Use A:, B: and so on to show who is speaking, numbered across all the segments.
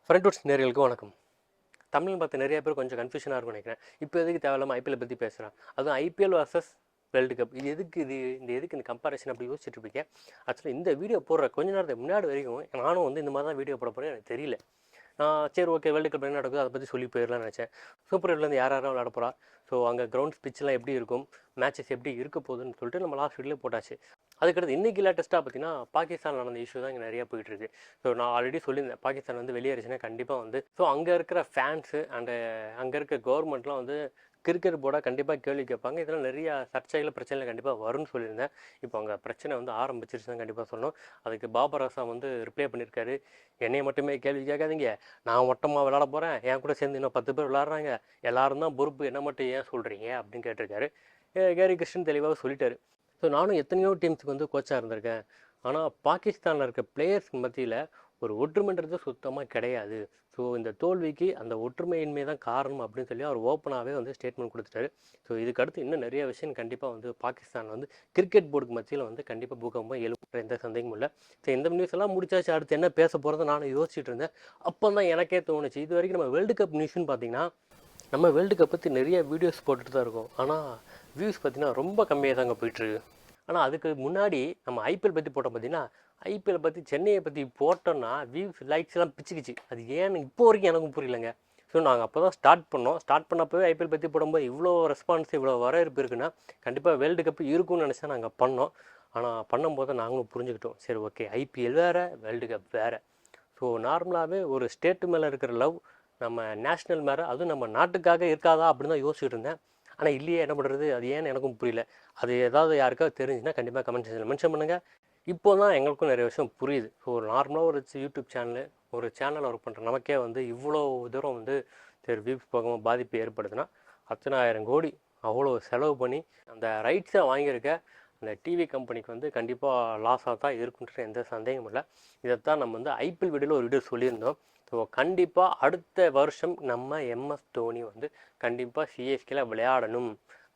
A: ஃப்ரெண்ட்வுட்ஸ் நேயர்களுக்கு வணக்கம். தமிழ் பார்த்த நிறைய பேர் கொஞ்சம் கன்ஃபியூஷனாக இருக்கும்னு நினைக்கிறேன். இப்போ எதுக்கு தேவையில்லாமல் ஐபிஎல் பற்றி பேசுகிறேன், அதுவும் ஐபிஎல் வர்சஸ் வேர்ல்டு கப், இது எதுக்கு, எதுக்கு இந்த கம்பேரிசன் அப்படி யோசிச்சுட்டு இருப்பீங்க. ஆக்சுவலி இந்த வீடியோ போடுற கொஞ்ச நேரத்துக்கு முன்னாடி வரைக்கும் நானும் வந்து இந்த மாதிரி தான் வீடியோ போட போகிறேன், எனக்கு தெரியல. நான் சரி ஓகே வேர்ல்டு கப் என்ன நடக்குது அதை பற்றி சொல்லி போயிடலாம்னு நினச்சேன். சூப்பர் எயிட்லேருந்து யாரும் விளையாட போகிறா, ஸோ அங்கே கிரவுண்ட் பிச்செலாம் எப்படி இருக்கும், மேட்சஸ் எப்படி இருக்க போகுதுன்னு சொல்லிட்டு நம்ம லாஸ்ட் வீடியோவில் போட்டாச்சு. அதுக்கடுத்து இன்றைக்கி லேட்டஸ்ட்டாக பார்த்தீங்கன்னா பாகிஸ்தான் நடந்த இஷ்யூ தான் இங்கே நிறையா போயிட்டுருக்கு. ஸோ நான் ஆல்ரெடி சொல்லியிருந்தேன், பாகிஸ்தான் வந்து வெளியேறிச்சுன்னா கண்டிப்பாக வந்து அங்கே இருக்கிற ஃபேன்ஸு அண்டு அங்கே இருக்க கவர்மெண்ட்லாம் வந்து கிரிக்கெட் போர்டாக கண்டிப்பாக கேள்வி கேட்பாங்க. இதெல்லாம் நிறையா சர்ச்சைகள் பிரச்சனைகள் கண்டிப்பாக வரும்னு சொல்லியிருந்தேன். இப்போ அங்கே பிரச்சனை வந்து ஆரம்பிச்சிருச்சு தான் கண்டிப்பாக சொல்லணும். அதுக்கு பாபர் அசாம் வந்து ரிப்ளை பண்ணியிருக்காரு, என்னையை மட்டுமே கேள்வி கேட்காதீங்க, நான் மொத்தமாக விளாட போகிறேன், என் கூட சேர்ந்து இன்னும் 10 பேர் விளாட்றாங்க, எல்லாரும் தான் பொறுப்பு, என்ன மட்டும் ஏன் சொல்கிறீங்க அப்படின்னு கேட்டிருக்காரு. கேரி கிருஷ்ணன் தெளிவாக சொல்லிட்டாரு. ஸோ நானும் எத்தனையோ டீம்ஸுக்கு வந்து கோச்சாக இருந்திருக்கேன், ஆனால் பாகிஸ்தானில் இருக்க பிளேயர்ஸ்க்கு மத்தியில் ஒரு ஒற்றுமைன்றது சுத்தமாக கிடையாது. ஸோ இந்த தோல்விக்கு அந்த ஒற்றுமையின்மை தான் காரணம் அப்படின்னு சொல்லி அவர் ஓப்பனாகவே வந்து ஸ்டேட்மெண்ட் கொடுத்துட்டாரு. ஸோ இதுக்கு அடுத்து இன்னும் நிறைய விஷயம் கண்டிப்பாக வந்து பாகிஸ்தான் வந்து கிரிக்கெட் போர்டுக்கு மத்தியில் வந்து கண்டிப்பாக பூகம்பம் எழுப்புற எந்த சந்தேகமும் இல்லை. ஸோ இந்த நியூஸ் எல்லாம் முடிச்சாச்சு, அடுத்து என்ன பேச போகிறத நானும் யோசிச்சுட்டு இருந்தேன். அப்போ தான் எனக்கே தோணுச்சு, இது வரைக்கும் நம்ம வேர்ல்டு கப் நியூஸ்ன்னு பார்த்தீங்கன்னா நம்ம வேர்ல்டு கப் பற்றி நிறைய வீடியோஸ் போட்டுட்டு தான் இருக்கோம், ஆனால் வியூஸ் பார்த்தீங்கன்னா ரொம்ப கம்மியாக தாங்க போயிட்டுருக்கு. ஆனால் அதுக்கு முன்னாடி நம்ம ஐபிஎல் பற்றி போட்டோம், பார்த்தீங்கன்னா ஐபிஎல் பற்றி சென்னையை பற்றி போட்டோன்னா வியூஸ் லைக்ஸ் எல்லாம் பிச்சுக்கிச்சு. அது ஏன்னு இப்போ வரைக்கும் எனக்கும் புரியலைங்க. ஸோ நாங்கள் அப்போ தான் ஸ்டார்ட் பண்ணப்போவே ஐபிஎல் பற்றி போடும்போது இவ்வளோ ரெஸ்பான்ஸ் இவ்வளோ வரவேற்பு இருக்குன்னா கண்டிப்பாக வேர்ல்டு கப் இருக்குன்னு நினச்சா நாங்கள் பண்ணோம். ஆனால் பண்ணும்போது நாங்களும் புரிஞ்சுக்கிட்டோம், சரி ஓகே ஐபிஎல் வேறு வேர்ல்டு கப் வேறு. ஸோ நார்மலாகவே ஒரு ஸ்டேட்டு மேலே இருக்கிற லவ் நம்ம நேஷ்னல் மேலே, அதுவும் நம்ம நாட்டுக்காக இருக்காதா அப்படின்னு தான் யோசிச்சுட்டு இருந்தேன். ஆனால் இல்லையே, என்ன பண்ணுறது, அது ஏன்னு எனக்கும் புரியல. அது ஏதாவது யாருக்காவது தெரிஞ்சுன்னா கண்டிப்பாக கமெண்ட் செக்ஷனில் மென்ஷன் பண்ணுங்கள். இப்போ தான் எங்களுக்கும் நிறைய விஷயம் புரியுது. ஸோ நார்மலாக ஒரு யூடியூப் ஒரு சேனல் ஒர்க் பண்ணுற நமக்கே வந்து இவ்வளோ தூரம் வந்து சரி வியூஸ் போகாமல் பாதிப்பு ஏற்படுதுன்னா 10,000 கோடி அவ்வளோ செலவு பண்ணி அந்த ரைட்ஸை வாங்கியிருக்க அந்த டிவி கம்பெனிக்கு வந்து கண்டிப்பாக லாஸாக தான் இருக்குன்ற எந்த சந்தேகமும் இல்லை. இதைத்தான் நம்ம வந்து ஐபிஎல் வீடியோவில் ஒரு வீடியோ சொல்லியிருந்தோம். ஸோ கண்டிப்பாக அடுத்த வருஷம் நம்ம எம்எஸ் தோனி வந்து கண்டிப்பாக சிஎஸ்கேல விளையாடணும்,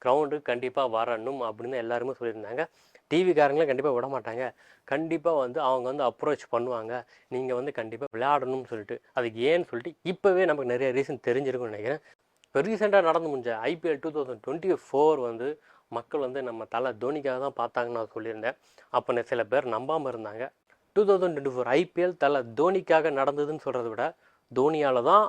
A: கிரவுண்டுக்கு கண்டிப்பாக வரணும் அப்படின்னு எல்லாருமே சொல்லியிருந்தாங்க. டிவிக்காரங்களும் கண்டிப்பாக விட மாட்டாங்க, கண்டிப்பாக வந்து அவங்க வந்து அப்ரோச் பண்ணுவாங்க, நீங்கள் வந்து கண்டிப்பாக விளையாடணும்னு சொல்லிட்டு. அதுக்கு ஏன்னு சொல்லிட்டு இப்போவே நமக்கு நிறைய ரீசன் தெரிஞ்சிருக்கும்னு நினைக்கிறேன். இப்போ ரீசெண்டாக நடந்து முடிஞ்ச ஐபிஎல் 2024 வந்து மக்கள் வந்து நம்ம தலை தோனிக்காக தான் பார்த்தாங்கன்னு நான் சொல்லியிருந்தேன். அப்போ சில பேர் நம்பாமல் இருந்தாங்க. 2024 ஐபிஎல் தலை தோனிக்காக நடந்ததுன்னு சொல்கிறத விட தோனியால் தான்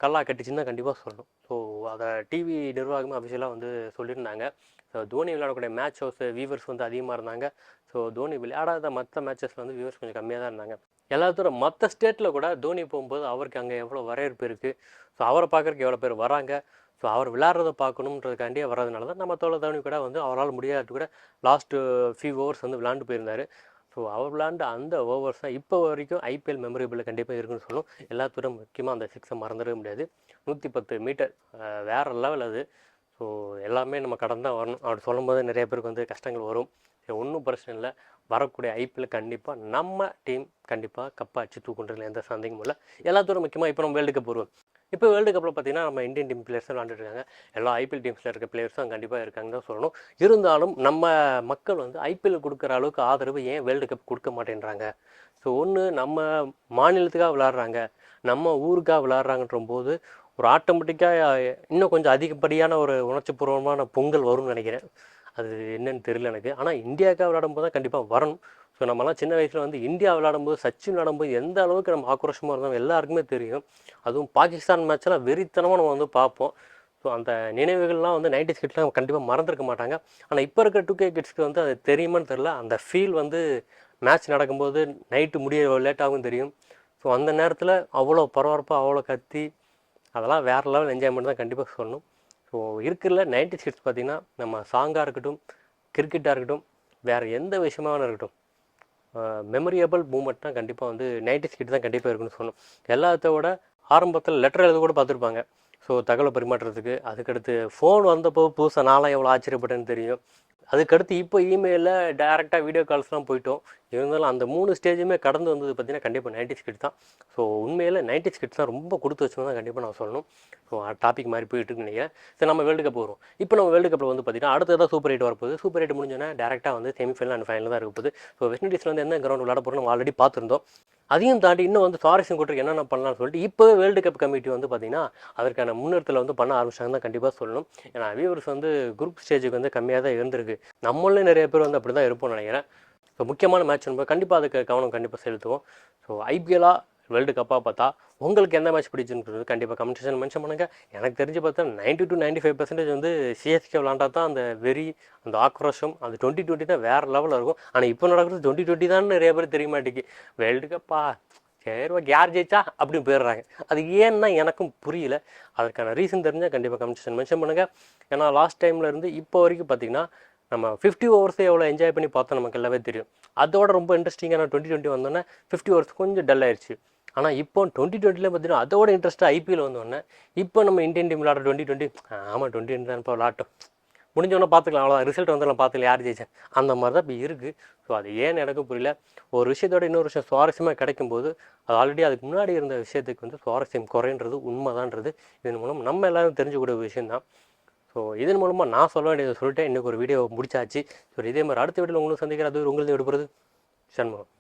A: கல்லா கட்டிச்சுன்னு தான் கண்டிப்பாக சொல்லணும். ஸோ அதை டிவி நிர்வாகமே அஃபிஷியலாக வந்து சொல்லியிருந்தாங்க. ஸோ தோனி விளையாடக்கூடிய மேட்ச் ஹவுஸ் வியூவர்ஸ் வந்து அதிகமாக இருந்தாங்க. ஸோ தோனி விளையாடாத மற்ற மேட்சஸில் வந்து வியூவர்ஸ் கொஞ்சம் கம்மியாக தான் இருந்தாங்க. எல்லாத்தோட மற்ற ஸ்டேட்டில் கூட தோனி போகும்போது அவருக்கு அங்கே எவ்வளோ வரவேற்பு இருக்குது, ஸோ அவரை பார்க்குறதுக்கு எவ்வளோ பேர் வராங்க, ஸோ அவர் விளையாடுறத பார்க்கணுன்றதுக்காண்டியே வர்றதுனால தான் நம்ம தோனி கூட வந்து அவரால் முடியாட்டு கூட லாஸ்ட்டு ஃபியூ ஓவர்ஸ் வந்து விளையாண்டு போயிருந்தார். ஸோ அவர் விளையாண்டு அந்த ஓவர்ஸ் தான் இப்போ வரைக்கும் ஐபிஎல் மெமரபிள் கண்டிப்பாக இருக்குன்னு சொல்லணும். எல்லாத்தோட முக்கியமாக அந்த 6 மறந்துடவே முடியாது. 110 மீட்டர் வேறு லெவல் அது. ஸோ எல்லாமே நம்ம கடந்து தான் வரணும். அப்படி சொல்லும் போது நிறைய பேருக்கு வந்து கஷ்டங்கள் வரும். ஒன்றும் பிரச்சனை இல்லை, வரக்கூடிய ஐபிஎல் கண்டிப்பாக நம்ம டீம் கண்டிப்பாக கப்பை அடிச்சு தூக்குன்றதுல எந்த சந்தேகமும் இல்லை. எல்லாத்தோட முக்கியமாக இப்போ நம்ம வேர்ல்டு கப் வருவோம். இப்போ வேர்ல்டு கப்பில் பார்த்தீங்கன்னா நம்ம இந்தியன் டீம் பிளேயர்ஸும் விளாண்டுட்டு இருக்காங்க, எல்லா ஐபிஎல் டீம்ஸில் இருக்க பிளேயர்ஸும் கண்டிப்பாக இருக்காங்க தான் சொல்லணும். இருந்தாலும் நம்ம மக்கள் வந்து ஐபிஎல் கொடுக்குற அளவுக்கு ஆதரவு ஏன் வேர்ல்டு கப் கொடுக்க மாட்டேன்றாங்க? ஸோ ஒன்று நம்ம மாநிலத்துக்காக விளாட்றாங்க, நம்ம ஊருக்காக விளாட்றாங்கன்ற போது ஒரு ஆட்டோமேட்டிக்காக இன்னும் கொஞ்சம் அதிகப்படியான ஒரு உணர்ச்சிபூர்வமான பொங்கல் வரும்னு நினைக்கிறேன். அது என்னன்னு தெரியல எனக்கு. ஆனால் இந்தியாவுக்காக விளையாடும்போது தான் கண்டிப்பாக வரணும். ஸோ நம்மலாம் சின்ன வயசில் வந்து இந்தியா விளையாடும்போது, சச்சின் விளையாடும்போது எந்த அளவுக்கு நம்ம ஆக்ரோஷமாக இருந்தோம் எல்லாருக்குமே தெரியும். அதுவும் பாகிஸ்தான் மேட்செல்லாம் வெறித்தனமாக நம்ம வந்து பார்ப்போம். ஸோ அந்த நினைவுகள்லாம் வந்து 90s கிட்ஸ்லாம் கண்டிப்பாக மறந்துருக்க மாட்டாங்க. ஆனால் இப்போ இருக்க 2K கிட்ஸ்க்கு வந்து அது தெரியுமான்னு தெரில. அந்த ஃபீல் வந்து மேட்ச் நடக்கும்போது நைட்டு முடிய லேட்டாகவும் தெரியும். ஸோ அந்த நேரத்தில் அவ்வளோ பரபரப்பாக அவ்வளோ கத்தி அதெல்லாம் வேறு லெவல் என்ஜாய்மெண்ட் தான் கண்டிப்பாக சொல்லணும். ஸோ இருக்கிற 90s கிட்ஸ் பார்த்திங்கன்னா நம்ம சாங்காக இருக்கட்டும், கிரிக்கெட்டாக இருக்கட்டும், வேறு எந்த விஷயமாக இருக்கட்டும், மெமரியபிள் மூமெண்ட் தான் கண்டிப்பாக வந்து 90s கிட் தான் கண்டிப்பாக இருக்குன்னு சொல்லணும். எல்லாத்தோட ஆரம்பத்தில் லெட்டர் எழுத கூட பார்த்துருப்பாங்க, ஸோ தகவலை பரிமாற்றுறதுக்கு. அதுக்கடுத்து ஃபோன் வந்தப்போ புதுசாக நாளாக எவ்வளோ ஆச்சரியப்பட்டேன்னு தெரியும். அதுக்கடுத்து இப்போ இமெயிலில் டேரெக்டாக வீடியோ கால்ஸ்லாம் போயிட்டோம். இருந்தாலும் அந்த 3 ஸ்டேஜுமே கடந்து வந்தது பார்த்திங்கன்னா கண்டிப்பாக 90s கிட் தான். ஸோ உண்மையில் 90s கிட்ஸ் தான் ரொம்ப கொடுத்து வச்சோம் தான் கண்டிப்பாக நான் சொல்லணும். ஸோ டாபிக் மாதிரி போயிட்டுருக்குன்னு நினைக்கிறேன். சரி, நம்ம வேர்ல்டு கப் வரும். இப்போ நம்ம வேர்ல்டு கப்பில் வந்து பார்த்திங்கன்னா அடுத்ததான் சூப்பர் 8 வரப்போகுது. சூப்பர் 8 முடிஞ்சோன்னா டேரெக்டாக வந்து செமிஃபைனல் அண்ட் ஃபைனல் தான் இருக்க போகுது. ஸோ வெஸ்ட் இண்டீஸில் வந்து எந்த கிரவுண்ட் விளையாட போகிறோம் நம்ம ஆல்ரெடி பார்த்துருந்தோம். அதையும் தாண்டி இன்னும் வந்து சுவாரஸ்யம் கூட்டுறதுக்கு என்னென்ன பண்ணலாம்னு சொல்லிட்டு இப்போவே வேர்ல்டு கப் கமிட்டி வந்து பார்த்தீங்கன்னா அதற்கான முன்னெடுத்தில் வந்து பண்ண ஆரம்பிச்சாங்க தான் கண்டிப்பாக சொல்லணும். ஏன்னா வியூவர்ஸ் வந்து குரூப் ஸ்டேஜுக்கு வந்து கம்மியாக தான் இருந்திருக்கு. நம்மளே நிறைய பேர் வந்து அப்படி தான் இருப்போம்னு நினைக்கிறேன். ஸோ முக்கியமான மேட்ச் நம்ம கண்டிப்பாக அதுக்கு கவனம் கண்டிப்பாக செலுத்துவோம். ஸோ ஐபிஎல்லாக வேர்ல்டு கப்பாக பார்த்தா உங்களுக்கு எந்த மேட்ச் பிடிச்சுன்றது கண்டிப்பாக கமெண்ட் செக்ஷன் மென்ஷன் பண்ணுங்கள். எனக்கு தெரிஞ்சு பார்த்தா 90 to 95% வந்து சிஎஸ்கே விளாண்டா தான் அந்த வெறி, அந்த ஆக்ரோஷம், அந்த 2020 தான் வேறு லெவலில் இருக்கும். ஆனால் இப்போ நடக்கிறது 2020 தான் நிறைய பேர் தெரிய மாட்டேங்கி. வேர்ல்டு கப்பா சரி யார் ஜெயிச்சா அப்படின்னு போயிடுறாங்க. அது ஏன்னா எனக்கும் புரியல. அதற்கான ரீசன் தெரிஞ்சால் கண்டிப்பாக கமெண்ட் செக்ஷன் மென்ஷன் பண்ணுங்கள். ஏன்னா லாஸ்ட் டைமில் இருந்து இப்போ வரைக்கும் பார்த்தீங்கன்னா நம்ம 50 ஓவர்ஸே எவ்வளோ என்ஜாய் பண்ணி பார்த்தோம் நமக்கு எல்லாமே தெரியும். அதோட ரொம்ப இன்ட்ரெஸ்டிங்கான 2020 வந்தோன்னே 50 ஓவர்ஸ் கொஞ்சம் டல் ஆயிடுச்சு. ஆனால் இப்போ 2020 பார்த்தீங்கன்னா அதோட இன்ட்ரெஸ்ட்டாக ஐபிஎல் வந்தோடனே இப்போ நம்ம இந்தியன் டீம் விளாட்ற 2020 ஆமாம் 2020 தான் இப்போ விளாட்டும் முடிஞ்சவொன்னே பார்த்துக்கலாம், அவ்வளோதான் ரிசல்ட் வந்தாலும் பார்த்துக்கலாம் யார் ஜெயிச்சேன் அந்த மாதிரி தான் இப்போ இருக்குது. ஸோ அது ஏன்னு எனக்கு புரியல. ஒரு விஷயத்தோட இன்னொரு விஷயம் சுவாரஸ்யமாக கிடைக்கும்போது அது ஆல்ரெடி அதுக்கு முன்னாடி இருந்த விஷயத்துக்கு வந்து சுவாரஸ்யம் குறைன்றது உண்மைதான்றது இதன் மூலம் நம்ம எல்லோரும் தெரிஞ்சுக்கூடிய விஷயந்தான். ஸோ இதன் மூலமாக நான் சொல்ல வேண்டியதை சொல்லிட்டேன். இன்றைக்கி ஒரு வீடியோ முடிச்சாச்சு. ஸோ இதே மாதிரி அடுத்த வீடியோவில் உங்களுக்கு சந்திக்கிற அது உங்களுக்கு விடுபடுறது சண்முகம்.